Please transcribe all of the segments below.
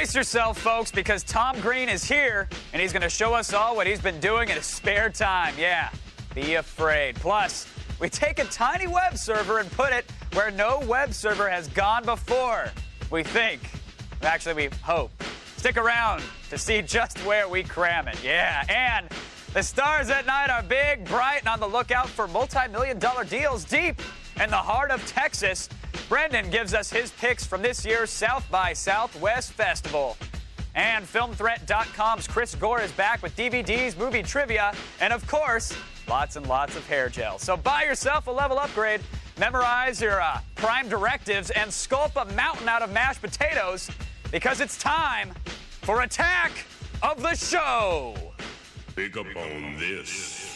Brace yourself, folks, because Tom Green is here, and he's going to show us all what he's been doing in his spare time. Yeah, be afraid. Plus, we take a tiny web server and put it where no web server has gone before. We think. Actually, we hope. Stick around to see just where we cram it. Yeah, and the stars at night are big, bright, and on the lookout for multi-million-dollar deals deep in the heart of Texas. Brendan gives us his picks from this year's South by Southwest Festival. And FilmThreat.com's Chris Gore is back with DVDs, movie trivia, and of course, lots and lots of hair gel. So buy yourself a level upgrade, memorize your prime directives, and sculpt a mountain out of mashed potatoes, because it's time for Attack of the Show. Pick up on this.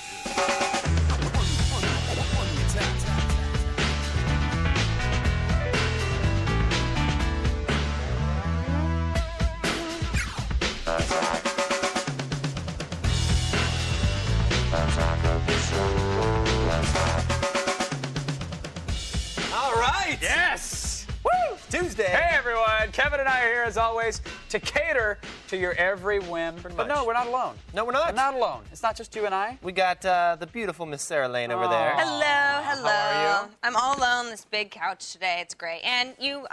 All right. Yes. Woo! Tuesday. Hey, everyone. Kevin and I are here, as always, to cater to your every whim. But no, we're not alone. No, we're not. We're not alone. It's not just you and I. We got the beautiful Miss Sarah Lane over there. Hello, hello. How are you? I'm all alone on this big couch today. It's great. And you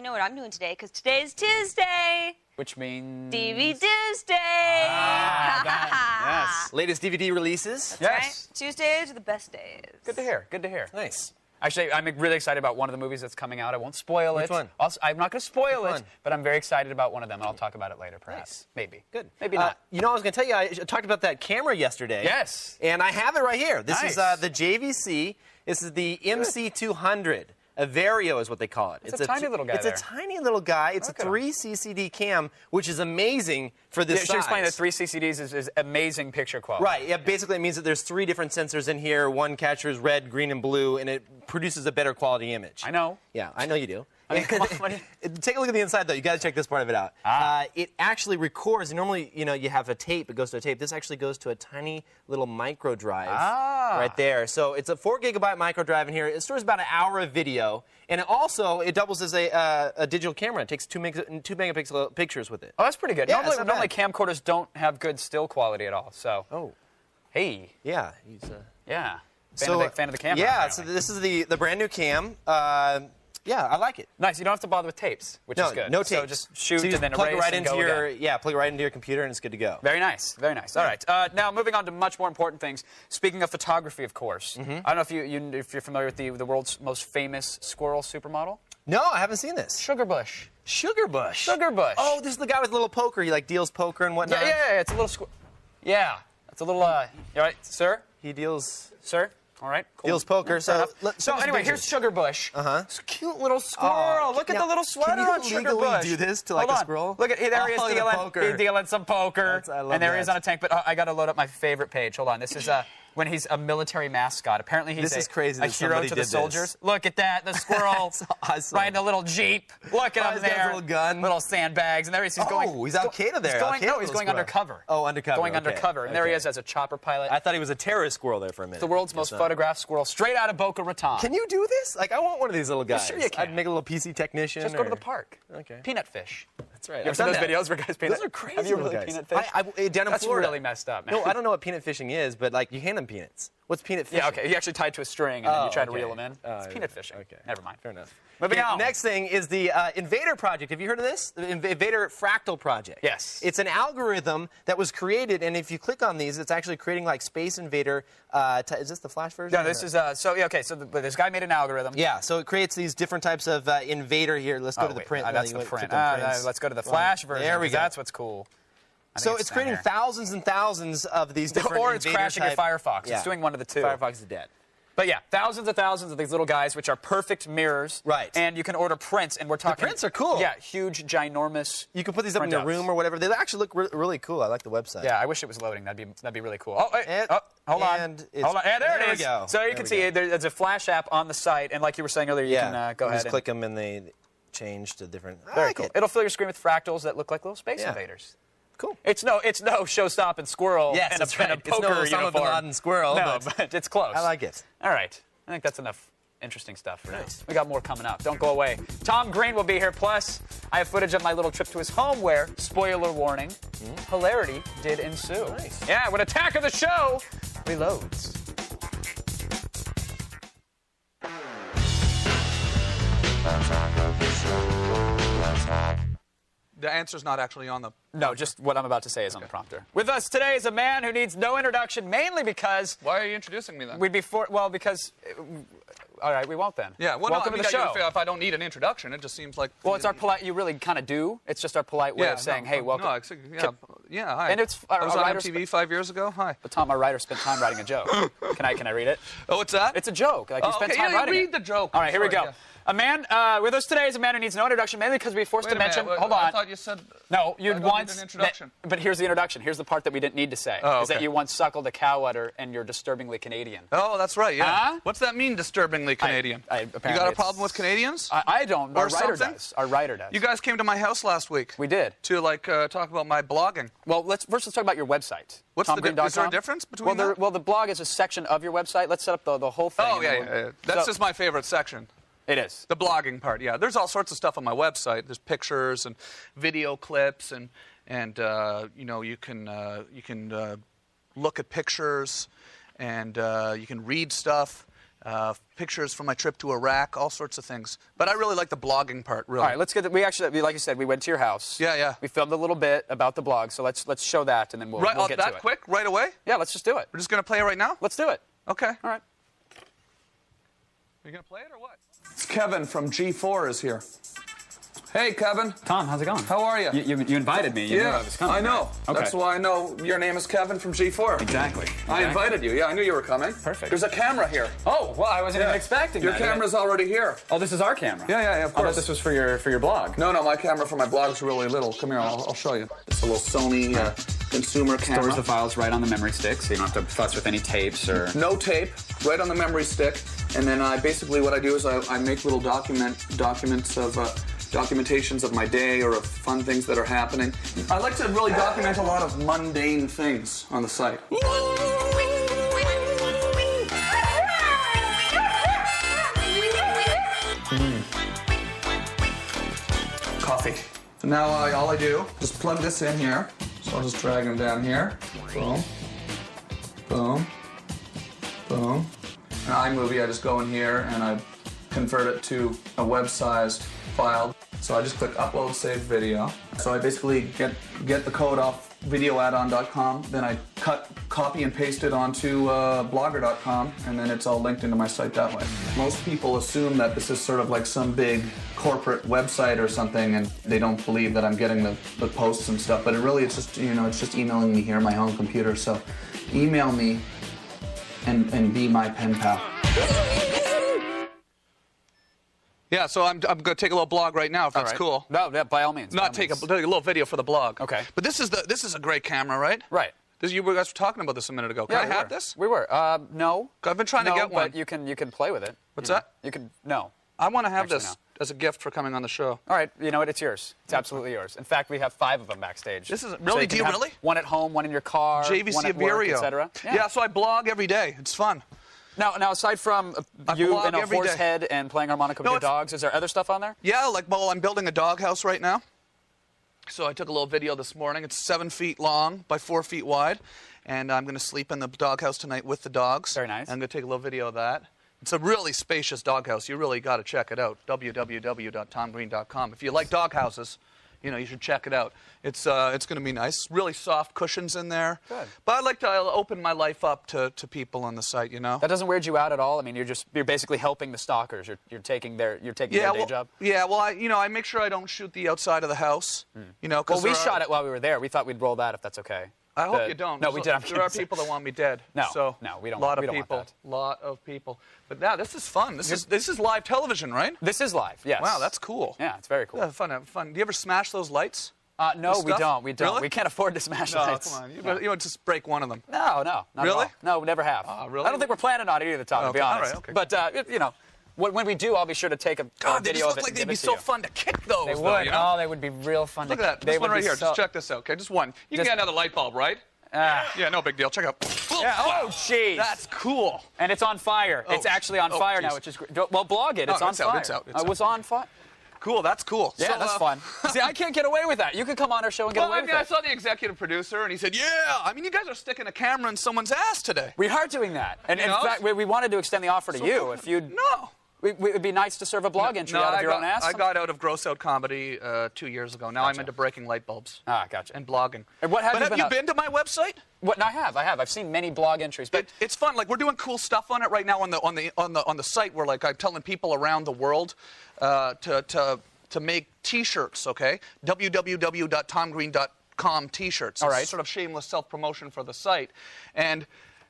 know what I'm doing today, because today's Tuesday. Which means... DVD Tuesday. Yes. Latest DVD releases. That's Yes. right. Tuesdays are the best days. Good to hear. Good to hear. Nice. Actually, I'm really excited about one of the movies that's coming out. I won't spoil it. Which one? Also, I'm not going to spoil Which it, one? but I'm very excited about one of them, and I'll talk about it later, perhaps. Nice. Maybe. Good. Maybe not. You know, I was going to tell you, I talked about that camera yesterday. Yes. And I have it right here. This Nice. is the JVC. This is the MC200. A Vario is what they call it. It's a tiny little guy It's there. a tiny little guy. It's Look a at him. 3 CCD cam, which is amazing for this Yeah, size. should explain that 3 CCDs is amazing picture quality. Right. Yeah. Basically, it means that there's 3 different sensors in here. One captures red, green, and blue, and it produces a better quality image. I know. Yeah, I know you do. I mean, come on. Take a look at the inside, though. You got to check this part of it out. It actually records. Normally, you know, you have a tape. It goes to a tape. This actually goes to a tiny little micro drive right there. So it's a 4 gigabyte micro drive in here. It stores about an hour of video, and it doubles as a digital camera. It takes 2 megapixel pictures with it. Oh, that's pretty good. Yeah, it's not normally bad. camcorders don't have good still quality at all. So, Oh, hey, yeah. yeah. So Fan of the camera. Yeah. apparently. So this is the brand new cam. Yeah, I like it. Nice. You don't have to bother with tapes, which is good. No tapes. So just shoot so you and then plug erase it right and into go your again. plug it right into your computer and it's good to go. Very nice. Very nice. All right. Now moving on to much more important things. Speaking of photography, of course. I don't know if you're familiar with the world's most famous squirrel supermodel. No, I haven't seen this. Sugarbush. Sugarbush. Sugarbush. Oh, this is the guy with the little poker. He like deals poker and whatnot. Yeah. It's a little Yeah. It's a little. You all right, sir? He deals All right. Cool. deals poker. Fair So enough. So anyway, here's Sugarbush. It's a cute little squirrel. Look at now, the little sweater on can you legally Sugarbush. do this to like Hold a on. squirrel? Look at there he is the dealing. poker. He's dealing some poker. I love and there he that. is on a tank. But I got to load up my favorite page. Hold on. This is when he's a military mascot. Apparently he's This is crazy a that hero somebody to the did this. soldiers. Look at that. The squirrel That's awesome. riding a little jeep. Look at him he's got his there. little gun. Little sandbags. And there he is. He's going. Oh, he's Al Qaeda there. He's going, Al Qaeda no, he's little going squirrel. undercover. Oh, undercover. Going okay. undercover. And there he Okay. is as a chopper pilot. I thought he was a terrorist squirrel there for a minute. The world's most photographed squirrel, straight out of Boca Raton. Can you do this? Like, I want one of these little guys. sure you can. I'd make a little PC technician. Just go to the park. Okay. Peanut fish. That's right. You ever I've seen done those that. videos where guys peanut? Those are crazy. Have you little really guys. peanut fish? Down in That's Florida. really messed up, man. No, I don't know what peanut fishing is, but like you hand them peanuts. What's peanut fishing? Yeah, okay. You actually tied to a string and then you try to okay. reel them in. It's peanut fishing. Okay. Never mind. Fair enough. Moving Okay, on. Next thing is the Invader Project. Have you heard of this? The Invader Fractal Project. Yes. It's an algorithm that was created, and if you click on these, it's actually creating like Space Invader. Is this the Flash version? No, this is so yeah. Okay, so this guy made an algorithm. Yeah, so it creates these different types of Invader here. Let's go to the wait, print. that's the print. Let's go to the Flash version. There we 'cause go. That's what's cool. I think So it's down creating here. thousands and thousands of these different Or it's Invader crashing your type- Firefox. Yeah. It's doing one of the two. Firefox is dead. But yeah, thousands of these little guys, which are perfect mirrors. Right. And you can order prints, and we're talking. prints are cool. Yeah, huge, ginormous. You can put these up in your printouts. room or whatever. They actually look really cool. I like the website. Yeah, I wish it was loading. That'd be really cool. Oh, wait, And- hold on. and it's- Hold on. Yeah, there there it we is. go. So you There can we see go. there's a Flash app on the site, and like you were saying earlier, you can go you ahead just and click them and they change to different. I Very like cool. it. It'll fill your screen with fractals that look like little space Yeah. invaders. Cool. It's no show-stopping squirrel Yes, and that's a right. It's no poker Osama bin uniform. Laden squirrel, No, but but it's close. I like it. All right. I think that's enough interesting stuff for Nice. now. We got more coming up. Don't go away. Tom Green will be here. Plus, I have footage of my little trip to his home where, spoiler warning, hilarity did ensue. Nice. Yeah, when Attack of the Show reloads. The answer's not actually on the... No, just what I'm about to say is on the prompter. With us today is a man who needs no introduction, mainly because Why are you introducing me then? we'd be because. All right, we won't then. Yeah, well, welcome no, I mean, to the show. if I don't need an introduction, it just seems like... Well, it's our polite. You really kind of do. It's just our polite way of saying, "Hey, welcome." No, yeah, hi. And it's I was our on writer MTV 5 years ago. Hi. But Tom, our writer, spent time writing a joke. Can I read it? Oh, what's that? It's a joke. Like you spent time writing read it. the joke. All right, here we Sorry, go. yeah. A man with us today is a man who needs no introduction, mainly because we forced Wait to a minute, mention. wait, Hold on. I thought you said... No, you'd don't once. need an introduction. But here's the introduction. Here's the part that we didn't need to say. Oh, Is that okay. you once suckled a cow udder and you're disturbingly Canadian. Oh, that's right, yeah. Huh? What's that mean, disturbingly Canadian? Apparently you got a it's- problem with Canadians? I don't. Or Our writer something? does. Our writer does. You guys came to my house last week. We did. To, like, talk about my blogging. Well, let's talk about your website. What's the TomGreen.com. is there a difference between that? Well, the blog is a section of your website. Let's set up the whole thing. Oh, and yeah, then yeah, yeah. That's just my favorite section. It is. The blogging part, yeah. There's all sorts of stuff on my website. There's pictures and video clips, and you know, you can look at pictures, and you can read stuff, pictures from my trip to Iraq, all sorts of things. But I really like the blogging part, really. All right, let's get. We actually, like you said, we went to your house. Yeah, yeah. We filmed a little bit about the blog, so let's show that, and then we'll Right, get to it. that quick, right away? Yeah, let's just do it. We're just gonna play it right now? Let's do it. Okay. All right. Are you gonna play it or what? Kevin from G4 is here. Hey, Kevin. Tom, how's it going? How are you? You invited me. You knew I was coming. I know. Right? Okay. That's why I know your name is Kevin from G4. Exactly. I invited you. Yeah, I knew you were coming. Perfect. There's a camera here. Oh, well, I wasn't even expecting Your that. camera's already here. Oh, this is our camera. Yeah, of I thought course. this was for your blog. No, my camera for my blog's really little. Come here, I'll show you. It's a little Sony consumer camera. Stores the files right on the memory stick, so you don't have to fuss with any tapes or. No tape, right on the memory stick. And then basically what I do is I make little documentations of my day or of fun things that are happening. I like to really document a lot of mundane things on the site. Coffee. So now all I do, just plug this in here. So I'll just drag them down here. Boom. Boom. Boom. In iMovie, I just go in here and I convert it to a web-sized file. So I just click Upload Save Video. So I basically get the code off videoaddon.com, then I copy and paste it onto blogger.com, and then it's all linked into my site that way. Most people assume that this is sort of like some big corporate website or something, and they don't believe that I'm getting the posts and stuff, but it's just, it's just emailing me here on my home computer. So email me and be my pen pal. Yeah, so I'm going to take a little blog right now if that's cool. No, yeah, by all means. Not take a little video for the blog. Okay. But this is a great camera, right? Right. You guys were talking about this a minute ago. Can I have this? We were. No. I've been trying to get one. But you can play with it. What's that? You can. No. I want to have Actually, this no. as a gift for coming on the show. All right, you know what? It's yours. It's absolutely yours. In fact, we have 5 of them backstage. This is So really? you Do can you have really? One at home, one in your car, JVC one at work, Vireo. etc. Yeah, so I blog every day. It's fun. Now, aside from you blog in a every horse day. head and playing harmonica with your dogs, is there other stuff on there? Yeah, I'm building a doghouse right now. So I took a little video this morning. It's 7 feet long by 4 feet wide. And I'm going to sleep in the doghouse tonight with the dogs. Very nice. I'm going to take a little video of that. It's a really spacious doghouse. You really got to check it out. www.tomgreen.com. If you like doghouses, you should check it out. It's going to be nice. Really soft cushions in there. Good. But I like to open my life up to people on the site, That doesn't weird you out at all? I mean, you're basically helping the stalkers. You're taking their day job. Yeah, well, I make sure I don't shoot the outside of the house. Well, we shot it while we were there. We thought we'd roll that if that's okay. I hope you don't. No, we did. There are people that want me dead. No, so no, we don't. Lot we of don't people. want that. Lot of people. But yeah, this is fun. This is live television, right? This is live. Yes. Wow, that's cool. Yeah, it's very cool. Yeah, fun. Do you ever smash those lights? No, we don't. We don't. Really? We can't afford to smash lights. Come on. You would just break one of them. No, not Really? at all. No, we never have. Really? I don't think we're planning on it either, Tom, to be Okay. All honest. right, okay. But, when we do, I'll be sure to take a God, they video just of look it like and they'd give be it to so you. fun to kick those. They though, would. you know? Oh, they would be real fun Look to at that. They This one would right be here. so- Just check this out, okay? Just one. You can get another light bulb, right? Yeah, no big deal. Check out. Yeah, oh, jeez. That's cool. And it's on fire. It's actually on fire now, geez. which is great. Well, blog it. It's on it's fire. out, it's out, it's It was on fire. Cool, that's cool. Yeah, So, that's fun. See, I can't get away with that. You could come on our show and get Well, away I with mean, I it. saw the executive producer, and he said, "Yeah, I mean, you guys are sticking a camera in someone's ass today." We are doing that. And You in know? fact, we wanted to extend the offer to you. If you'd, No. it would be nice to serve a blog entry out of your own ass. I got out of gross out comedy 2 years ago. Now I'm into breaking light bulbs. Ah, gotcha. And blogging. And what have but you have been you up- been to my website? What? No, I have. I've seen many blog entries, but It's fun. Like, we're doing cool stuff on it right now on the site. Where, like, I'm telling people around the world to make T-shirts. Okay, www.tomgreen.com T-shirts. All right. It's sort of shameless self-promotion for the site, and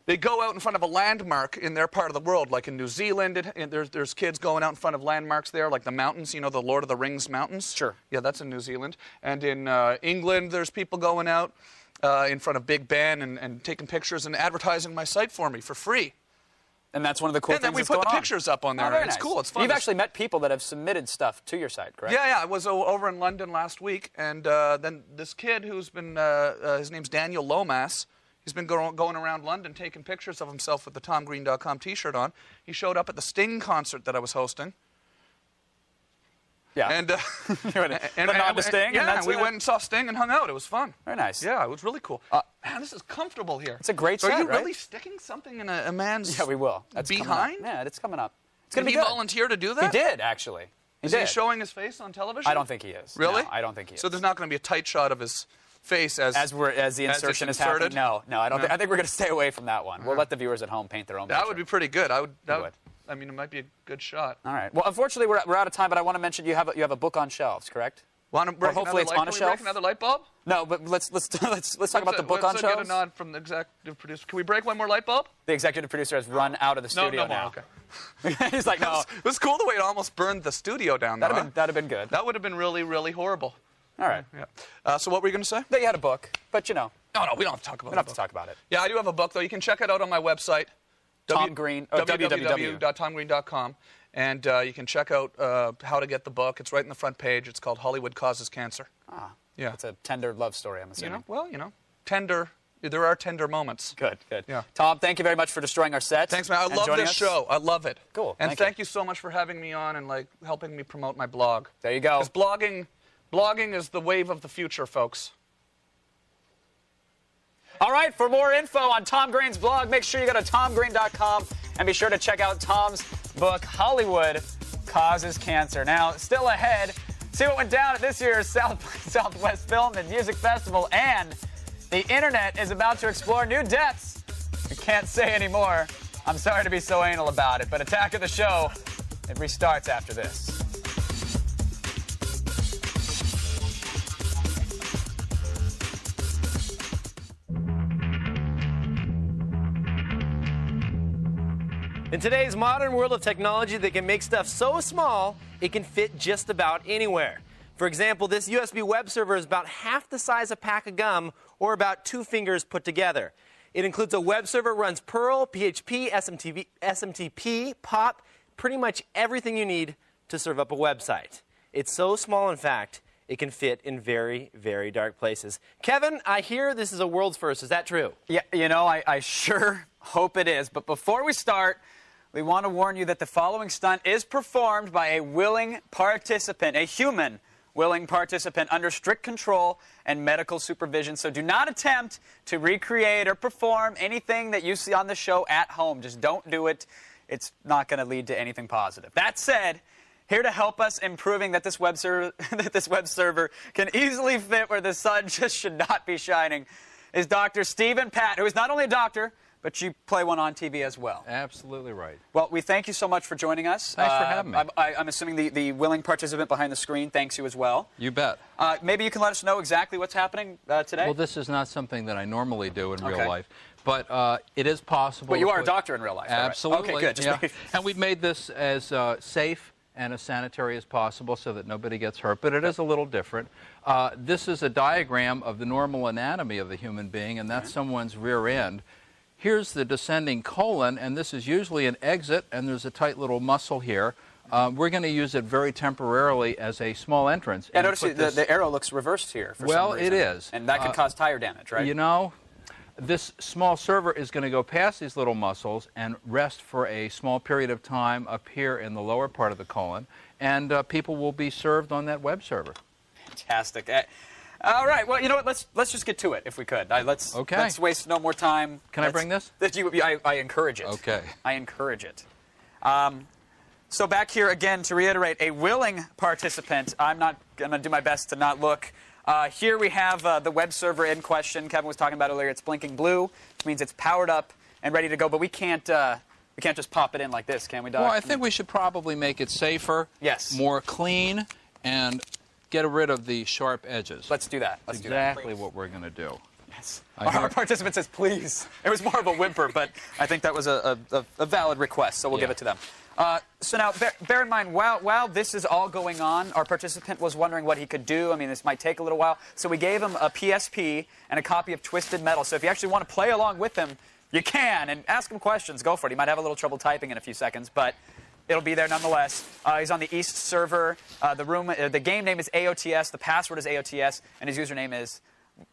they go out in front of a landmark in their part of the world, like in New Zealand. There's kids going out in front of landmarks there, like the mountains. You know, the Lord of the Rings mountains. Sure. Yeah, that's in New Zealand. And in England, there's people going out in front of Big Ben and taking pictures and advertising my site for me for free. and that's one of the cool And then things we that's put the going on. pictures up on there. Oh, very It's nice. cool. It's fun. You've actually met people that have submitted stuff to your site, correct? Yeah, I was over in London last week, and then this kid who's been, his name's Daniel Lomas, he's been going around London taking pictures of himself with the TomGreen.com T-shirt on. He showed up at the Sting concert that I was hosting. Yeah. And, and nod to Sting, yeah, and that's we it? went and saw Sting and hung out. It was fun. Very nice. Yeah, it was really cool. Man, this is comfortable here. It's a great so set, Are you right? really sticking something in a man's Yeah, we will. That's coming up. behind? Yeah, it's coming up. It's Did going to he be good. volunteer to do that? He did, actually. Is did. he showing his face on television? I don't think he is. Really? No, I don't think he is. So there's not going to be a tight shot of his face as the insertion is happening. inserted? No, I don't. No. I think we're going to stay away from that one. We'll let the viewers at home paint their own. That picture. would be pretty good. I would. would. I mean, it might be a good shot. All right. Well, unfortunately, we're out of time. But I want to mention you have a book on shelves, correct? Want to break hopefully another it's light? on a Can we shelf? break another light bulb? No, but let's talk about the book on Let's shelves. get a nod from the executive producer. Can we break one more light bulb? The executive producer has run out of the studio no more. now. Okay. He's like, no. It was cool the way it almost burned the studio down. Though, That'd have been good. That would have been really, really horrible. All right. Yeah. So what were you going to say? That you had a book, but you know, No, we don't have to talk about we don't have to talk about it. Yeah, I do have a book, though. You can check it out on my website. Tom Green, www. www.tomgreen.com. And you can check out how to get the book. It's right in the front page. It's called Hollywood Causes Cancer. Ah, Yeah. it's a tender love story, I'm assuming. Tender. There are tender moments. Good. Yeah. Tom, thank you very much for destroying our set. Thanks, man. I and love joining this us. show. I love it. Cool. And thank you so much for having me on and like helping me promote my blog. There you go. 'Cause blogging is the wave of the future, folks. All right, for more info on Tom Green's blog, make sure you go to tomgreen.com and be sure to check out Tom's book, Hollywood Causes Cancer. Now, still ahead, see what went down at this year's Southwest Film and Music Festival, and the internet is about to explore new depths. I can't say anymore. I'm sorry to be so anal about it, but Attack of the Show, it restarts after this. In today's modern world of technology that can make stuff so small, it can fit just about anywhere. For example, this USB web server is about half the size of a pack of gum, or about 2 fingers put together. It includes a web server, runs Perl, PHP, SMTP, POP, pretty much everything you need to serve up a website. It's so small, in fact, it can fit in very, very dark places. Kevin, I hear this is a world's first. Is that true? Yeah, I sure hope it is. But before we start, we want to warn you that the following stunt is performed by a willing participant, a human willing participant under strict control and medical supervision. So do not attempt to recreate or perform anything that you see on the show at home. Just don't do it. It's not going to lead to anything positive. That said, here to help us in proving that this web server can easily fit where the sun just should not be shining is Dr. Stephen Patt, who is not only a doctor, but you play one on TV as well. Absolutely right. Well, we thank you so much for joining us. Thanks for having me. I'm assuming the willing participant behind the screen thanks you as well. You bet. Maybe you can let us know exactly what's happening today? Well, this is not something that I normally do in Okay. real life, but it is possible. But you to are a put- doctor in real life, right? Absolutely. Okay, good. Just Yeah. making- And we've made this as safe and as sanitary as possible so that nobody gets hurt, but it is a little different. This is a diagram of the normal anatomy of the human being, and that's someone's rear end. Here's the descending colon, and this is usually an exit, and there's a tight little muscle here. We're going to use it very temporarily as a small entrance. Yeah, and notice put the this- arrow looks reversed here for Well, some reason. it is. And that could cause tire damage, right? You know, This small server is going to go past these little muscles and rest for a small period of time up here in the lower part of the colon, and people will be served on that web server. Fantastic. All right. Well, you know what? Let's just get to it if we could. Let's waste no more time. Can I bring this? I encourage it. Okay. I encourage it. So back here again to reiterate, a willing participant. I'm not going to do my best to not look. Here we have the web server in question. Kevin was talking about earlier. It's blinking blue, which means it's powered up and ready to go. But we can't just pop it in like this, can we, Doc? Well, I think we should probably make it safer, more clean, and get rid of the sharp edges. Let's do that. That's exactly what we're going to do. Yes. Our participant says, please. It was more of a whimper, but I think that was a valid request, so we'll give it to them. So now, bear in mind, while this is all going on, our participant was wondering what he could do. I mean, this might take a little while. So we gave him a PSP and a copy of Twisted Metal. So if you actually want to play along with him, you can. And ask him questions. Go for it. He might have a little trouble typing in a few seconds, but it'll be there nonetheless. He's on the East server. The game name is AOTS. The password is AOTS. And his username is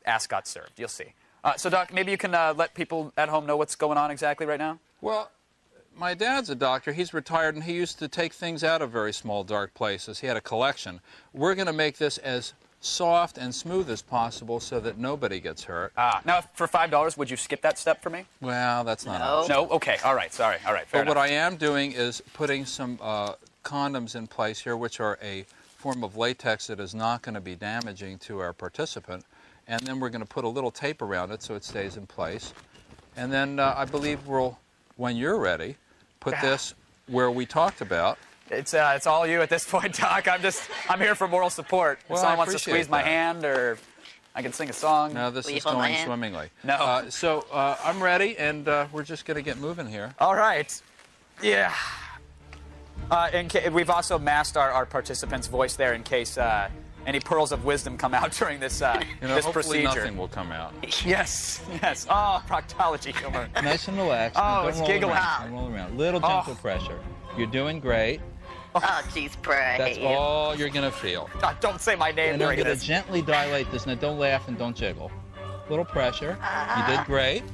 AskGotServed. You'll see. So, Doc, maybe you can let people at home know what's going on exactly right now? Well, my dad's a doctor. He's retired, and he used to take things out of very small, dark places. He had a collection. We're going to make this as soft and smooth as possible so that nobody gets hurt. Now, for $5, would you skip that step for me? Well, that's not an option. No? Okay. All right. Sorry. All right. Fair enough. What I am doing is putting some condoms in place here, which are a form of latex that is not going to be damaging to our participant. And then we're going to put a little tape around it so it stays in place. And then I believe we'll, when you're ready, put this where we talked about. It's all you at this point, Doc. I'm here for moral support. If someone wants to squeeze my hand, or I can sing a song. No, this is going swimmingly. No. So I'm ready, and we're just going to get moving here. All right. Yeah. We've also masked our participant's voice there in case any pearls of wisdom come out during this this hopefully procedure. Nothing will come out. Yes. Yes. Oh, proctology humor. Nice and relaxed. Oh, it's giggling. Don't roll around. Little gentle pressure. You're doing great. Oh, jeez, pray. That's all you're going to feel. Don't say my name and during I'm going this. to gently dilate this. Now, don't laugh and don't jiggle. Little pressure. You did great.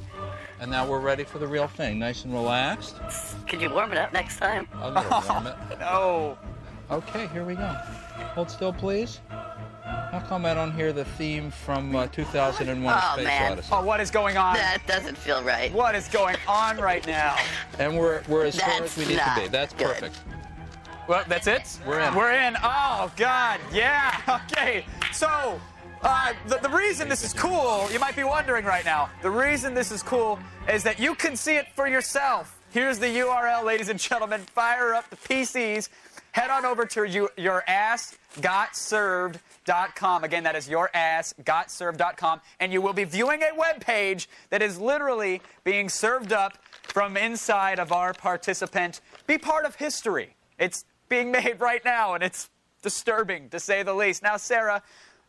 And now we're ready for the real thing. Nice and relaxed. Could you warm it up next time? I'm going to warm it. No. Okay, here we go. Hold still, please. How come I don't hear the theme from 2001: Space Odyssey? Oh, what is going on? That doesn't feel right. What is going on right now? And we're as far as we need to be. That's good. perfect. Well, that's it? We're in. We're in. Oh, God. Yeah. Okay. So, the reason this is cool, you might be wondering right now, the reason this is cool is that you can see it for yourself. Here's the URL, ladies and gentlemen. Fire up the PCs. Head on over to yourassgotserved.com. Again, that is yourassgotserved.com. And you will be viewing a web page that is literally being served up from inside of our participant. Be part of history. It's being made right now, and it's disturbing, to say the least. Now, Sarah,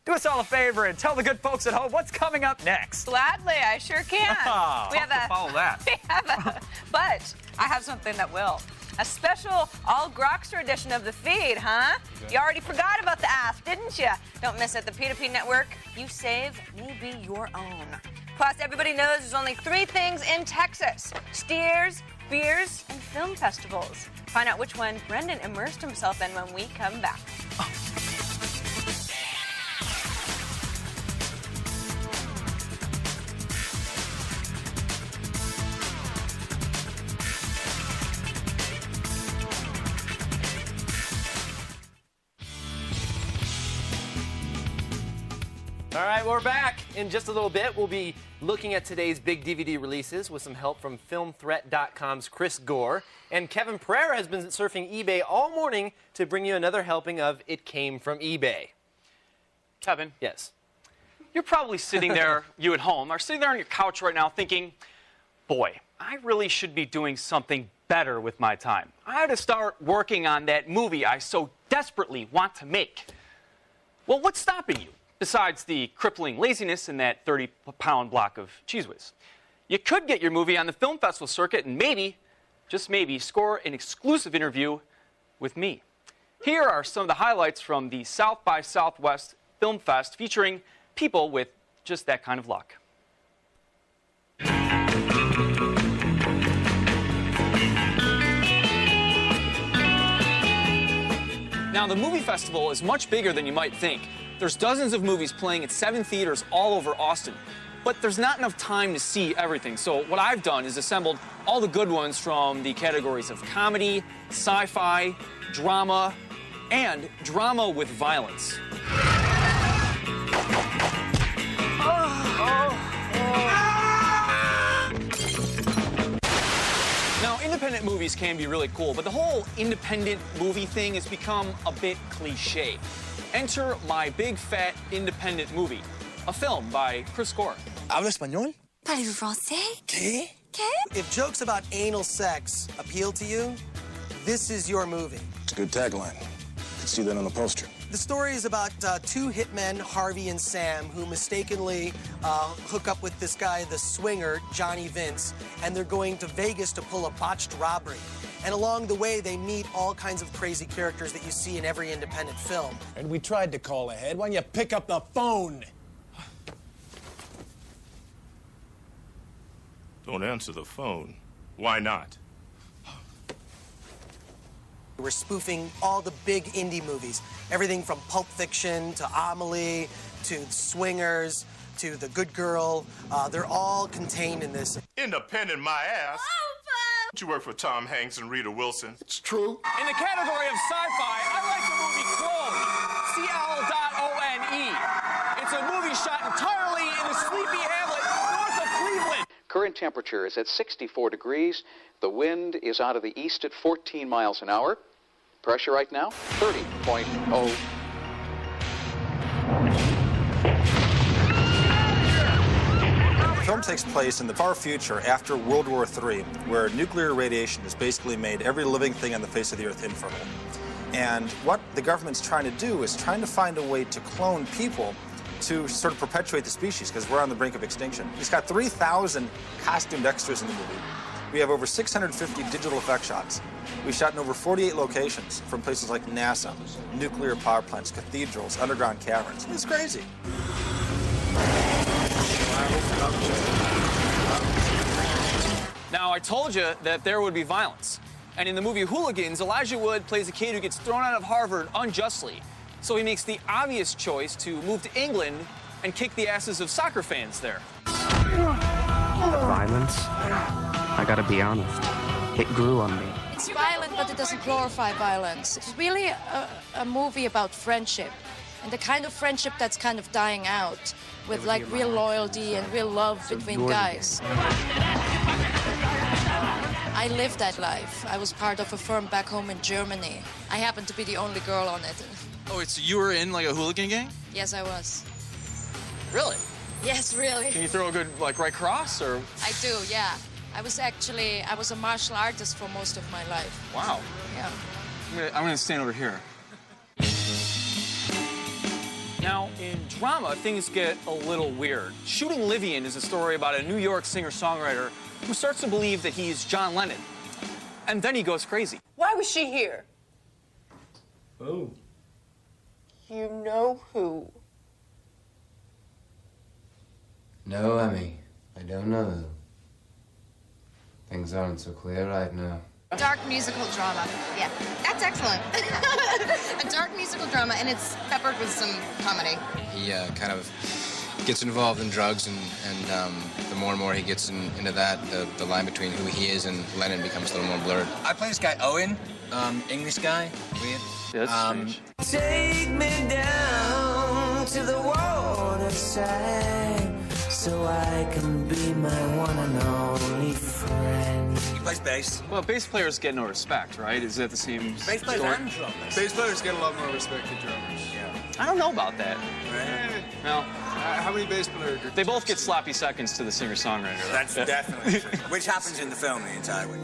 do us all a favor and tell the good folks at home what's coming up next. Gladly, I sure can. We have to follow that. But I have something that will. A special all-Grokster edition of the feed, huh? You already forgot about the ask, didn't you? Don't miss it. The P2P Network, you save, me be your own. Plus, everybody knows there's only 3 things in Texas: steers, beers, and film festivals. Find out which one Brendan immersed himself in when we come back. All right, we're back. In just a little bit, we'll be looking at today's big DVD releases with some help from FilmThreat.com's Chris Gore. And Kevin Pereira has been surfing eBay all morning to bring you another helping of It Came From eBay. Kevin. Yes. You're probably sitting there, you at home, are sitting there on your couch right now thinking, boy, I really should be doing something better with my time. I ought to start working on that movie I so desperately want to make. Well, what's stopping you? Besides the crippling laziness in that 30-pound block of Cheez Whiz. You could get your movie on the film festival circuit and maybe, just maybe, score an exclusive interview with me. Here are some of the highlights from the South by Southwest Film Fest featuring people with just that kind of luck. Now, the movie festival is much bigger than you might think. There's dozens of movies playing at 7 theaters all over Austin. But there's not enough time to see everything. So what I've done is assembled all the good ones from the categories of comedy, sci-fi, drama, and drama with violence. Now, independent movies can be really cool, but the whole independent movie thing has become a bit cliche. Enter My Big Fat Independent Movie, a film by Chris Gore. ¿Habla español? Parlez-vous français? ¿Qué? ¿Qué? If jokes about anal sex appeal to you, this is your movie. It's a good tagline. Could see that on the poster. The story is about two hitmen, Harvey and Sam, who mistakenly hook up with this guy, the swinger, Johnny Vince, and they're going to Vegas to pull a botched robbery. And along the way, they meet all kinds of crazy characters that you see in every independent film. And we tried to call ahead. Why don't you pick up the phone? Don't answer the phone. Why not? We're spoofing all the big indie movies. Everything from Pulp Fiction to Amelie to Swingers to The Good Girl. They're all contained in this. Independent, my ass. You work for Tom Hanks and Rita Wilson. It's true. In the category of sci-fi, I like the movie Clone, C-L-O-N-E. It's a movie shot entirely in the sleepy hamlet north of Cleveland. Current temperature is at 64 degrees. The wind is out of the east at 14 miles an hour. Pressure right now, 30.0. The film takes place in the far future after World War III, where nuclear radiation has basically made every living thing on the face of the earth infertile. And what the government's trying to do is trying to find a way to clone people to sort of perpetuate the species, because we're on the brink of extinction. It's got 3,000 costumed extras in the movie. We have over 650 digital effect shots. We shot in over 48 locations, from places like NASA, nuclear power plants, cathedrals, underground caverns. It's crazy. Now, I told you that there would be violence. And in the movie Hooligans, Elijah Wood plays a kid who gets thrown out of Harvard unjustly. So he makes the obvious choice to move to England and kick the asses of soccer fans there. The violence, I gotta be honest, it grew on me. It's violent, but it doesn't glorify violence. It's really a movie about friendship, and the kind of friendship that's kind of dying out, with like real loyalty and real love between guys. I lived that life. I was part of a firm back home in Germany. I happened to be the only girl on it. Oh, so you were in like a hooligan gang? Yes, I was. Really? Yes, really. Can you throw a good, like, right cross, or? I do, yeah. I was a martial artist for most of my life. Wow. Yeah. I'm gonna stand over here. Now, in drama, things get a little weird. Shooting Livian is a story about a New York singer-songwriter who starts to believe that he's John Lennon. And then he goes crazy. Why was she here? Oh. You know who? No, Emmy, I don't know who. Things aren't so clear right now. Dark musical drama. Yeah, that's excellent. A dark musical drama, and it's peppered with some comedy. He kind of gets involved in drugs, and the more and more he gets into that, the line between who he is and Lennon becomes a little more blurred. I play this guy Owen, English guy, weird. Yeah, that's strange. Take me down to the waterside so I can be my one and only friend. He plays bass. Well, bass players get no respect, right? Is that the same Bass players story? and drummers. Bass players get a lot more respect than drummers. Yeah. I don't know about that. No. How many bass players? They both get sloppy seconds to the singer-songwriter. That's definitely true. Which happens in the film the entire week.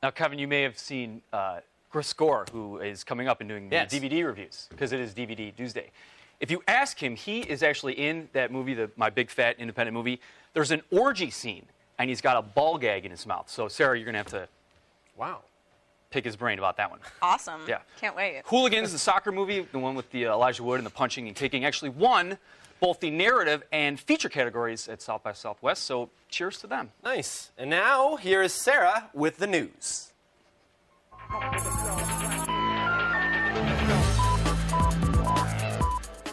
Now, Kevin, you may have seen Chris Gore, who is coming up and doing the DVD reviews, because it is DVD Tuesday. If you ask him, he is actually in that movie, My Big Fat Independent Movie. There's an orgy scene, and he's got a ball gag in his mouth. So, Sarah, you're going to have to pick his brain about that one. Awesome. Yeah. Can't wait. Hooligans, the soccer movie, the one with the Elijah Wood and the punching and kicking, actually won both the narrative and feature categories at South by Southwest, so cheers to them. Nice. And now, here is Sarah with the news.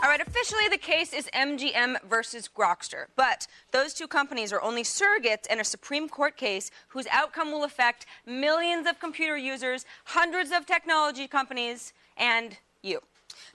All right, officially the case is MGM versus Grokster, but those two companies are only surrogates in a Supreme Court case whose outcome will affect millions of computer users, hundreds of technology companies, and you.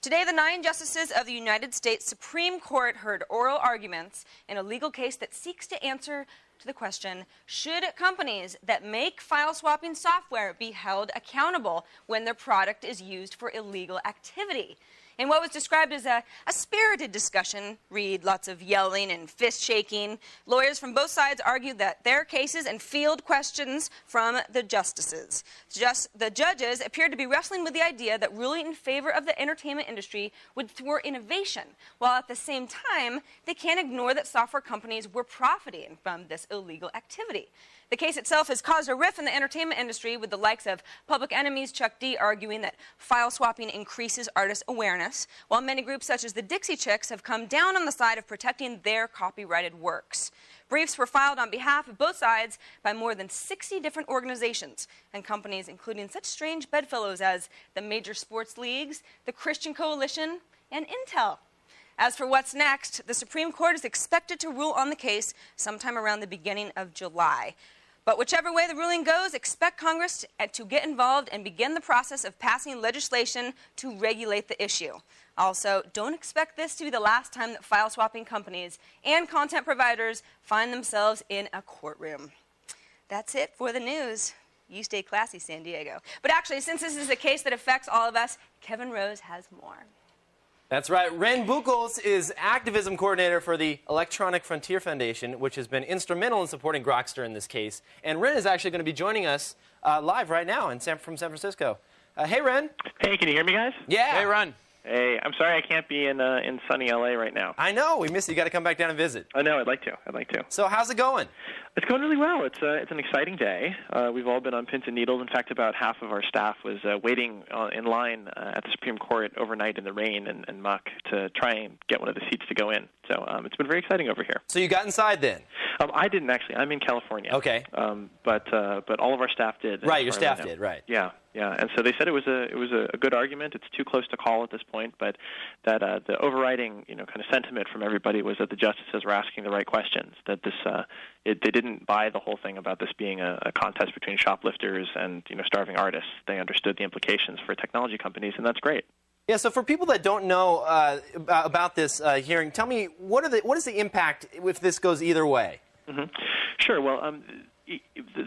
Today, the 9 justices of the United States Supreme Court heard oral arguments in a legal case that seeks to answer to the question, should companies that make file-swapping software be held accountable when their product is used for illegal activity? In what was described as a spirited discussion, read lots of yelling and fist shaking, lawyers from both sides argued that their cases and field questions from the justices. The judges appeared to be wrestling with the idea that ruling in favor of the entertainment industry would thwart innovation, while at the same time, they can't ignore that software companies were profiting from this illegal activity. The case itself has caused a rift in the entertainment industry, with the likes of Public Enemy's Chuck D arguing that file swapping increases artist awareness, while many groups such as the Dixie Chicks have come down on the side of protecting their copyrighted works. Briefs were filed on behalf of both sides by more than 60 different organizations and companies, including such strange bedfellows as the major sports leagues, the Christian Coalition, and Intel. As for what's next, the Supreme Court is expected to rule on the case sometime around the beginning of July. But whichever way the ruling goes, expect Congress to get involved and begin the process of passing legislation to regulate the issue. Also, don't expect this to be the last time that file-swapping companies and content providers find themselves in a courtroom. That's it for the news. You stay classy, San Diego. But actually, since this is a case that affects all of us, Kevin Rose has more. That's right. Ren Buchholz is activism coordinator for the Electronic Frontier Foundation, which has been instrumental in supporting Grokster in this case. And Ren is actually going to be joining us live right now from San Francisco. Hey, Ren. Hey, can you hear me, guys? Yeah. Hey, Ren. Hey, I'm sorry I can't be in sunny LA right now. I know. We miss you. You got to come back down and visit. I know. I'd like to. So how's it going? It's going really well. It's an exciting day. We've all been on pins and needles. In fact, about half of our staff was waiting in line at the Supreme Court overnight in the rain and muck to try and get one of the seats to go in. So it's been very exciting over here. So you got inside then? I didn't actually. I'm in California. Okay. But all of our staff did. Right, your staff did. Right. Yeah. Yeah, and so they said it was a good argument. It's too close to call at this point, but that the overriding kind of sentiment from everybody was that the justices were asking the right questions. That this they didn't buy the whole thing about this being a contest between shoplifters and starving artists. They understood the implications for technology companies, and that's great. Yeah. So for people that don't know about this hearing, tell me what is the impact if this goes either way? Mm-hmm. Sure. Well.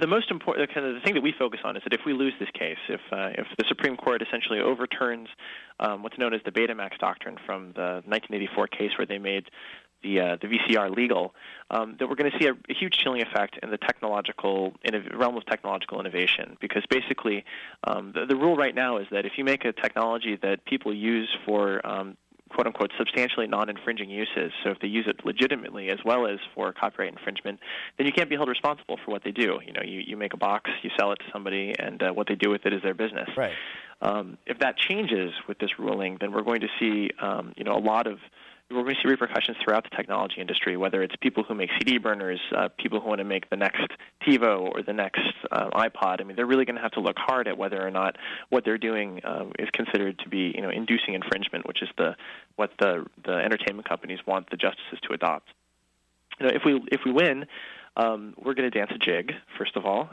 The most important kind of the thing that we focus on is that if we lose this case, if the Supreme Court essentially overturns what's known as the Betamax doctrine from the 1984 case where they made the VCR legal, that we're going to see a huge chilling effect in the realm of technological innovation. Because basically, the rule right now is that if you make a technology that people use for quote-unquote substantially non-infringing uses, so if they use it legitimately as well as for copyright infringement, then you can't be held responsible for what they do. You make a box, you sell it to somebody, and what they do with it is their business. Right. If that changes with this ruling, then we're going to see we're going to see repercussions throughout the technology industry, whether it's people who make CD burners, people who want to make the next TiVo or the next iPod. I mean, they're really going to have to look hard at whether or not what they're doing is considered to be, inducing infringement, which is what the entertainment companies want the justices to adopt. If we win, we're going to dance a jig, first of all.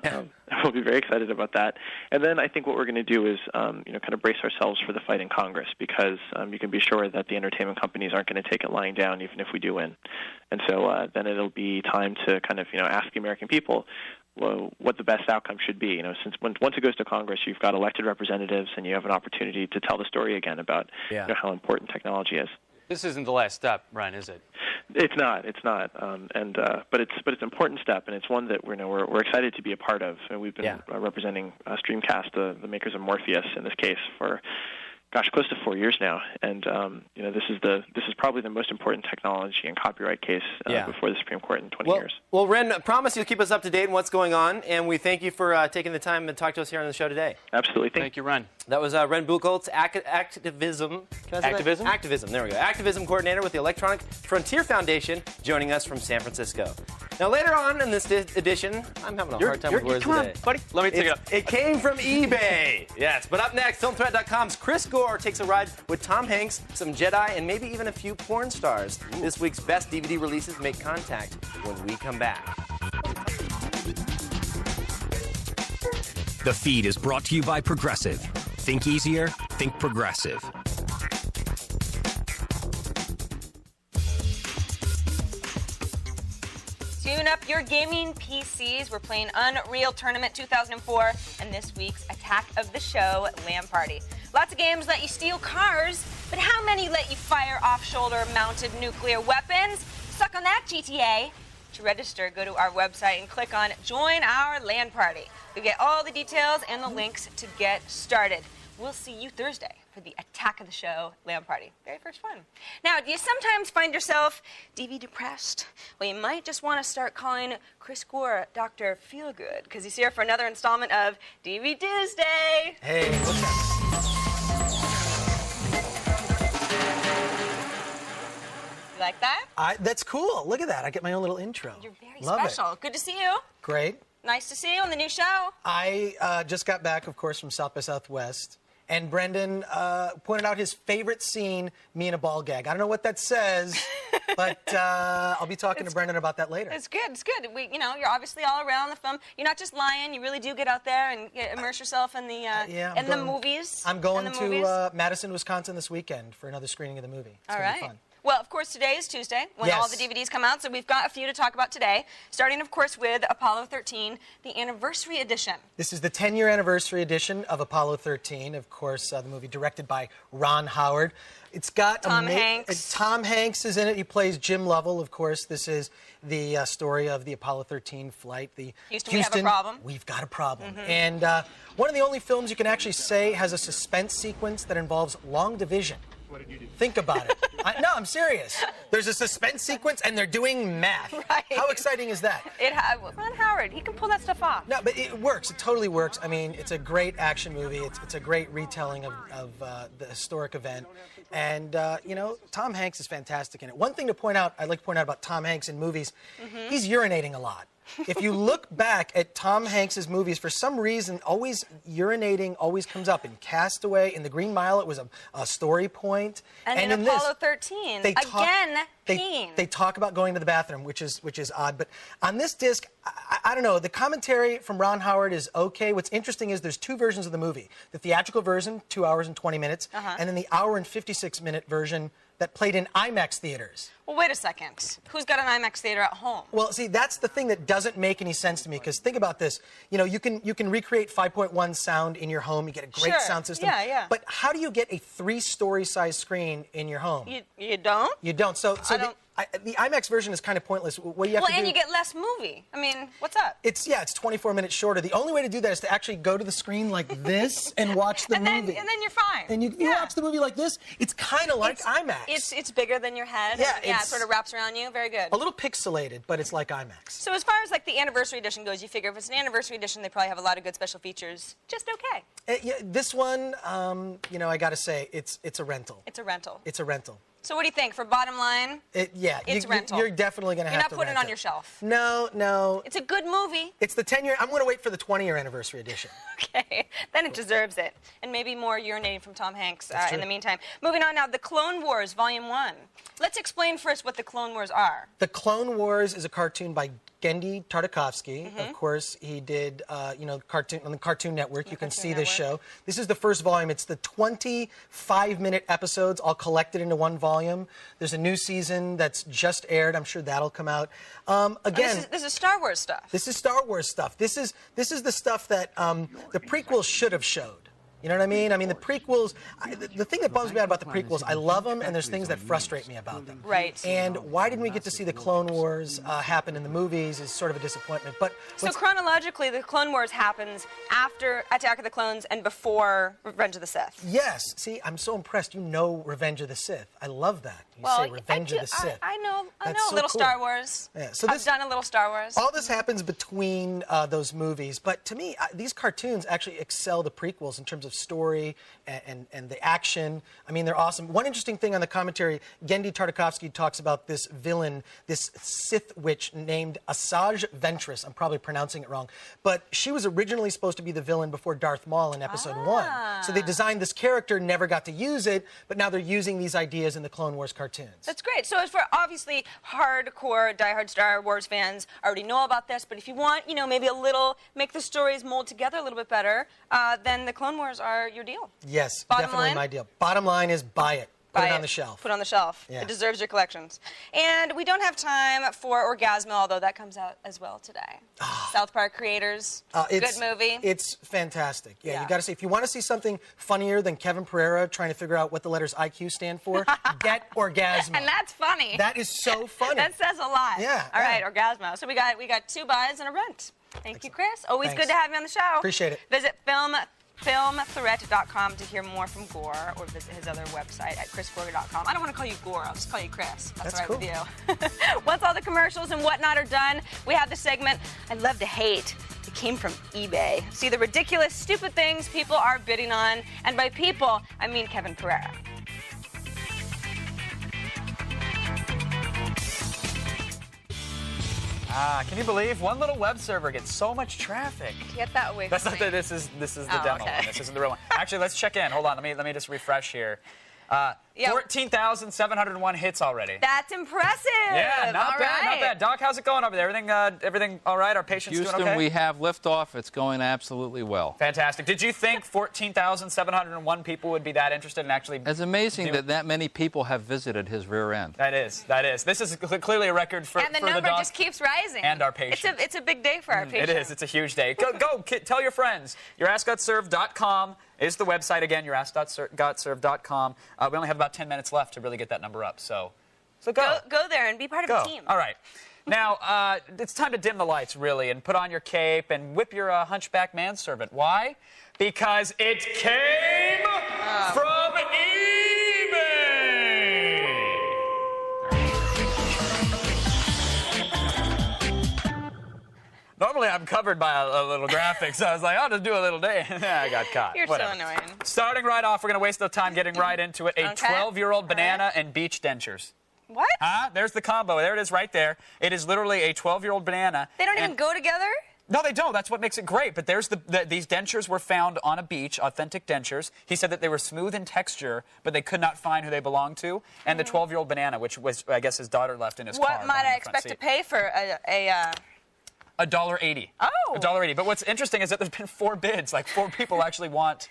We'll be very excited about that. And then I think what we're going to do is, kind of brace ourselves for the fight in Congress, because you can be sure that the entertainment companies aren't going to take it lying down, even if we do win. And so then it'll be time to kind of, ask the American people what the best outcome should be. Since once it goes to Congress, you've got elected representatives, and you have an opportunity to tell the story again about how important technology is. This isn't the last step, Ren, is it? It's not. But it's an important step, and it's one that we're excited to be a part of. And we've been representing Streamcast, the makers of Morpheus, in this case for, close to 4 years now. And this is probably the most important technology and copyright case before the Supreme Court in 20 years. Well, Ren, promise you'll keep us up to date on what's going on, and we thank you for taking the time to talk to us here on the show today. Absolutely. Thank you, Ren. That was Ren Buchholz, activism. Activism? Activism, there we go. Activism coordinator with the Electronic Frontier Foundation, joining us from San Francisco. Now, later on in this edition, I'm having a hard time with words come today. on, buddy. Let me take it up. It came from eBay. Yes, but up next, FilmThreat.com's Chris Gore takes a ride with Tom Hanks, some Jedi, and maybe even a few porn stars. This week's best DVD releases make contact when we come back. The Feed is brought to you by Progressive. Think easier, think Progressive. Tune up your gaming PCs. We're playing Unreal Tournament 2004 and this week's Attack of the Show LAN Party. Lots of games let you steal cars, but how many let you fire off-shoulder mounted nuclear weapons? Suck on that, GTA. To register, go to our website and click on Join Our LAN Party. We get all the details and the links to get started. We'll see you Thursday for the Attack of the Show LAN Party. Very first one. Now, do you sometimes find yourself DV depressed? Well, you might just want to start calling Chris Gore Dr. Feelgood, because he's here for another installment of DV Tuesday. Hey, what's up? You like that? That's cool. Look at that. I get my own little intro. You're very Love special. Good to see you. Great. Nice to see you on the new show. I just got back, of course, from South by Southwest, and Brendan pointed out his favorite scene, me in a ball gag. I don't know what that says, but I'll be talking to Brendan about that later. It's good. It's good. You're obviously all around the film. You're not just lying. You really do get out there and immerse yourself in the the movies. I'm going to Madison, Wisconsin this weekend for another screening of the movie. It's gonna be fun. Well, of course, today is Tuesday when all the DVDs come out, so we've got a few to talk about today, starting, of course, with Apollo 13, the anniversary edition. This is the 10-year anniversary edition of Apollo 13, of course, the movie directed by Ron Howard. It's got Tom Hanks. Tom Hanks is in it. He plays Jim Lovell, of course. This is the story of the Apollo 13 flight. Houston, we have a problem. We've got a problem. And one of the only films you can actually say has a suspense sequence that involves long division. What did you do? Think about it. No, I'm serious. There's a suspense sequence, and they're doing math. Right. How exciting is that? Ron Howard, he can pull that stuff off. No, but it works. It totally works. I mean, it's a great action movie. It's a great retelling of the historic event. And, Tom Hanks is fantastic in it. One thing to point out, I'd like to point out about Tom Hanks in movies, he's urinating a lot. If you look back at Tom Hanks's movies, for some reason, always urinating always comes up. In Castaway, in The Green Mile, it was a story point. And in Apollo 13, they talk about going to the bathroom, which is odd. But on this disc, I don't know. The commentary from Ron Howard is okay. What's interesting is there's two versions of the movie. The theatrical version, 2 hours and 20 minutes, and then the hour and 56-minute version that played in IMAX theaters. Well, wait a second. Who's got an IMAX theater at home? Well, see, that's the thing that doesn't make any sense to me, because think about this. You can recreate 5.1 sound in your home. You get a great sound system. Yeah. But how do you get a 3-story size screen in your home? You don't? You don't. So the IMAX version is kind of pointless. What you have to do, and you get less movie. I mean, what's up? It's 24 minutes shorter. The only way to do that is to actually go to the screen like this and watch the movie. And then you're fine. And you watch the movie like this. It's kind of like IMAX. It's bigger than your head. Yeah, it sort of wraps around you. Very good. A little pixelated, but it's like IMAX. So as far as like the anniversary edition goes, you figure if it's an anniversary edition, they probably have a lot of good special features. Just okay. This one, I got to say, it's a rental. It's a rental. It's a rental. So what do you think? For bottom line, it's rental. You're definitely going to have to You're not putting it on your shelf. No. It's a good movie. It's the 10-year. I'm going to wait for the 20-year anniversary edition. Okay. Then it deserves it. And maybe more urinating from Tom Hanks in the meantime. Moving on now, The Clone Wars, Volume 1. Let's explain first what The Clone Wars are. The Clone Wars is a cartoon by Genndy Tartakovsky. Of course, he did, cartoon on the Cartoon Network. You can see this show. This is the first volume. It's the 25-minute episodes all collected into one volume. There's a new season that's just aired. I'm sure that'll come out. Again, this is Star Wars stuff. This is Star Wars stuff. This is the stuff that the prequels should have showed. You know what I mean? I mean, the prequels, the thing that bums me out about the prequels, I love them, and there's things that frustrate me about them. Right. And why didn't we get to see the Clone Wars happen in the movies is sort of a disappointment. But so chronologically, the Clone Wars happens after Attack of the Clones and before Revenge of the Sith. Yes. See, I'm so impressed. You know Revenge of the Sith. I love that. You say Revenge of the Sith. I know That's a little so Star cool. Wars. Yeah. So I've done a little Star Wars. All this happens between those movies, but to me, these cartoons actually excel the prequels in terms of of story and the action. I mean, they're awesome. One interesting thing on the commentary, Gendy Tartakovsky talks about this villain, this Sith witch named Asajj Ventress. I'm probably pronouncing it wrong. But she was originally supposed to be the villain before Darth Maul in Episode 1. So they designed this character, never got to use it, but now they're using these ideas in the Clone Wars cartoons. That's great. So as for obviously hardcore, diehard Star Wars fans already know about this, but if you want, you know, maybe a little, make the stories mold together a little bit better, then the Clone Wars are your deal. Yes, Bottom definitely line? my deal. Bottom line is buy it. Put it on the shelf. Put it on the shelf. Yeah. It deserves your collections. And we don't have time for Orgasmo, although that comes out as well today. South Park creators. Good movie. It's fantastic. Yeah, you got to see. If you want to see something funnier than Kevin Pereira trying to figure out what the letters IQ stand for, get Orgasmo. And that's funny. That is so funny. That says a lot. Yeah. All right, Orgasmo. So we got 2 buys and a rent. Thank you, Chris. Always good to have you on the show. Appreciate it. Visit filmthreat.com to hear more from Gore, or visit his other website at chrisgorga.com. I don't want to call you Gore, I'll just call you Chris. That's all right with you. Once all the commercials and whatnot are done, we have the segment I Love to Hate. It came from eBay. See the ridiculous, stupid things people are bidding on, and by people, I mean Kevin Pereira. Can you believe one little web server gets so much traffic? Get that away That's from not me. the, this is the demo one. This isn't the real one. Actually, let's check in. Hold on. Let me just refresh here. 14,701 hits already. That's impressive. Yeah, not All bad, not right. bad. Doc, how's it going over there? Everything all right? Our patients Houston, doing okay? we have liftoff. It's going absolutely well. Fantastic. Did you think 14,701 people would be that interested in actually? It's amazing that many people have visited his rear end. That is. This is clearly a record for And the for number doc just keeps rising. and our patients. It's a big day for our patients. It is. It's a huge day. Go tell your friends. YourAsk.serve.com is the website. Again, YourAsk.serve.com. We only have about 10 minutes left to really get that number up. So go. Go there and be part of the team. All right. Now, it's time to dim the lights, really, and put on your cape and whip your hunchback manservant. Why? Because it came from eBay! Normally, I'm covered by a little graphic, so I was like, I'll just do a little day. I got caught. You're Whatever. so annoying. Starting right off, we're going to waste no time getting right into it. A Okay. 12-year-old banana and beach dentures. What? There's the combo. There it is right there. It is literally a 12-year-old banana. They don't even go together? No, they don't. That's what makes it great. But there's these dentures were found on a beach, authentic dentures. He said that they were smooth in texture, but they could not find who they belonged to. And the 12-year-old banana, which was, I guess, his daughter left in his car. What might I expect to pay for $1.80. Oh. $1.80. But what's interesting is that there's been 4 bids. Like 4 people actually want.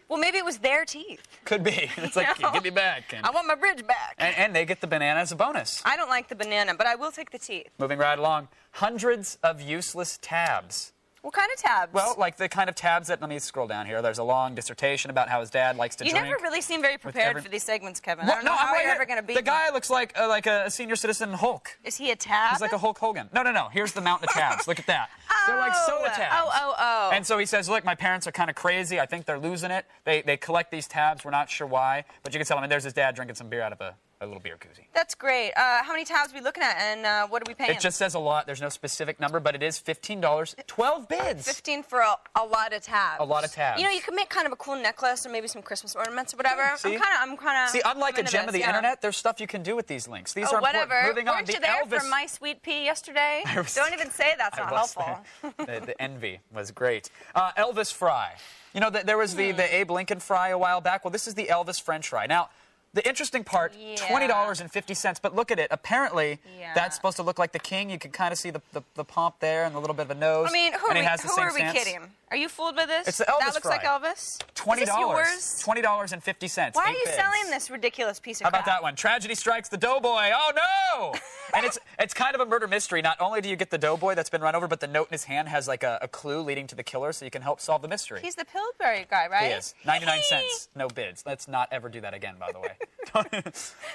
Well, maybe it was their teeth. Could be. It's like, give me back. I want my bridge back. And they get the banana as a bonus. I don't like the banana, but I will take the teeth. Moving right along. Hundreds of useless tabs. What kind of tabs? Well, like the kind of tabs that, let me scroll down here. There's a long dissertation about how his dad likes to You drink. never really seem very prepared for these segments, Kevin. I Well, don't know how I'm you're right ever here. going to beat The me. guy looks like a senior citizen Hulk. Is he a tab? He's like a Hulk Hogan. No. Here's the mountain of tabs. Look at that. They're like soda tabs. Oh. And so he says, look, my parents are kind of crazy. I think they're losing it. They collect these tabs. We're not sure why. But you can tell him, and there's his dad drinking some beer out of a little beer koozie. That's great. How many tabs are we looking at, and what are we paying? It just says a lot. There's no specific number, but it is $15. 12 bids. 15 for a lot of tabs. A lot of tabs. You know, you could make kind of a cool necklace or maybe some Christmas ornaments or whatever. See? I'm kind of. See, unlike a gem of the internet, there's stuff you can do with these links. These are whatever. important. Moving on, Weren't the you there Elvis. for my sweet pea yesterday? Don't even say that's not helpful. The envy was great. Elvis fry. You know, there was the Abe Lincoln fry a while back. Well, this is the Elvis French fry. Now, the interesting part, $20.50, but look at it. Apparently, that's supposed to look like the king. You can kind of see the pomp there and a little bit of a nose. I mean, who and are we kidding? Are you fooled by this? It's the Elvis That looks fry. like Elvis? $20. Is this yours? $20.50. Why are 8 you bids. selling this ridiculous piece of How about crap? that one? Tragedy strikes the doughboy. Oh, no! And it's kind of a murder mystery. Not only do you get the doughboy that's been run over, but the note in his hand has like a clue leading to the killer, so you can help solve the mystery. He's the Pillsbury guy, right? He is. 99 cents. No bids. Let's not ever do that again, by the way.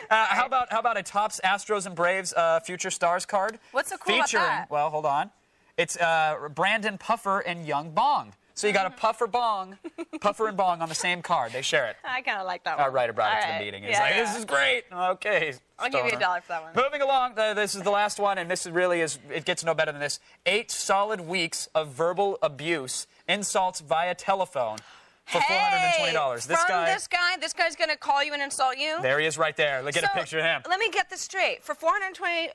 How about a Topps Astros and Braves Future Stars card? What's so cool about that? Well, hold on. It's Brandon Puffer and Young Bong. So you got a Puffer and Bong on the same card. They share it. I kind of like that one. Our writer brought it to All the right. meeting. He's like, this is great. Okay. I'll give you stoner. $1 for that one. Moving along, this is the last one, and this really is, it gets no better than this. 8 solid weeks of verbal abuse, insults via telephone. for $420. This guy's gonna call you and insult you. There he is right there. Let's get a picture of him. Let me get this straight. For $420.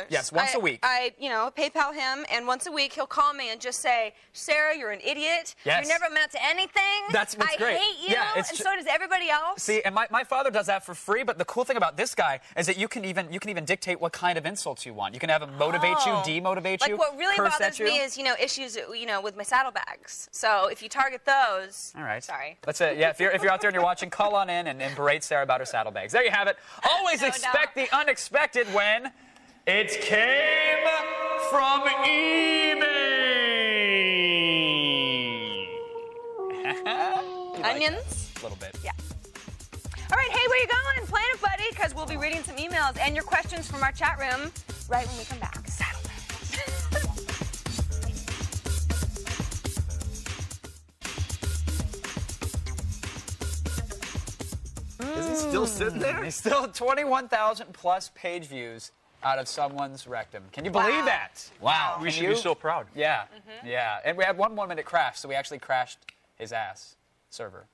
Yes, once a week. I PayPal him, and once a week he'll call me and just say, Sarah, you're an idiot. Yes. You're never meant to anything. That's what's great. I hate you, Yeah, and so does everybody else. See, and my father does that for free, but the cool thing about this guy is that you can even dictate what kind of insults you want. You can have him motivate you, demotivate you, Like what really curse bothers at you. me is, issues, with my saddlebags. So if you target those. All right. Sorry. That's it. Yeah, if you're out there and you're watching, call on in and berate Sarah about her saddlebags. There you have it. Always expect the unexpected when it came from eBay. Onions? A little bit. Yeah. All right, hey, where you going? Planet Buddy, because we'll be reading some emails and your questions from our chat room right when we come back. Saddlebags. Is he still sitting there? He's still 21,000 plus page views out of someone's rectum. Can you believe that? Wow. We should be so proud. Yeah. Yeah. And we had one moment it crashed, so we actually crashed his ass server.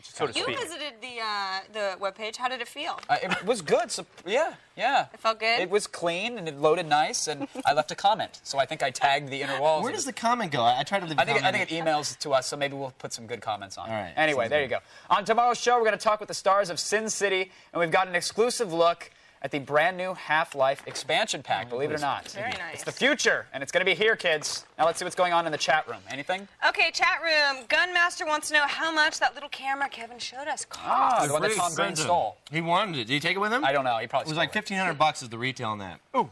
So to You speak. visited the webpage. How did it feel? It was good. So, yeah. It felt good? It was clean and it loaded nice, and I left a comment. So I think I tagged the inner walls. Where does the comment go? I tried to leave a comment. I think it emails to us, so maybe we'll put some good comments on it. All right. Anyway, there you go. On tomorrow's show, we're going to talk with the stars of Sin City, and we've got an exclusive look at the brand new Half-Life expansion pack, believe it or not. Very nice. It's the future, and it's going to be here, kids. Now let's see what's going on in the chat room. Anything? Okay, chat room. Gunmaster wants to know how much that little camera Kevin showed us cost. The one that Tom Green stole. He wanted it. Did he take it with him? I don't know. He probably It was like $1,500 is the retail on that. Ooh.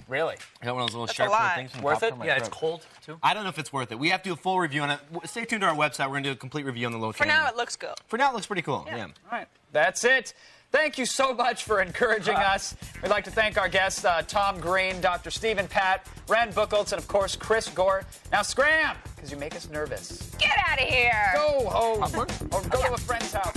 Really? I got one of those little That's sharp a lot. things. Worth it? Yeah, It's cold, too. I don't know if it's worth it. We have to do a full review on it. Stay tuned to our website. We're going to do a complete review on the little For camera. now, it looks good. For now, it looks pretty cool. Yeah. All right. That's it. Thank you so much for encouraging us. We'd like to thank our guests, Tom Green, Dr. Stephen Pat, Rand Buchholz, and, of course, Chris Gore. Now scram, because you make us nervous. Get out of here. Go home or go to a friend's house.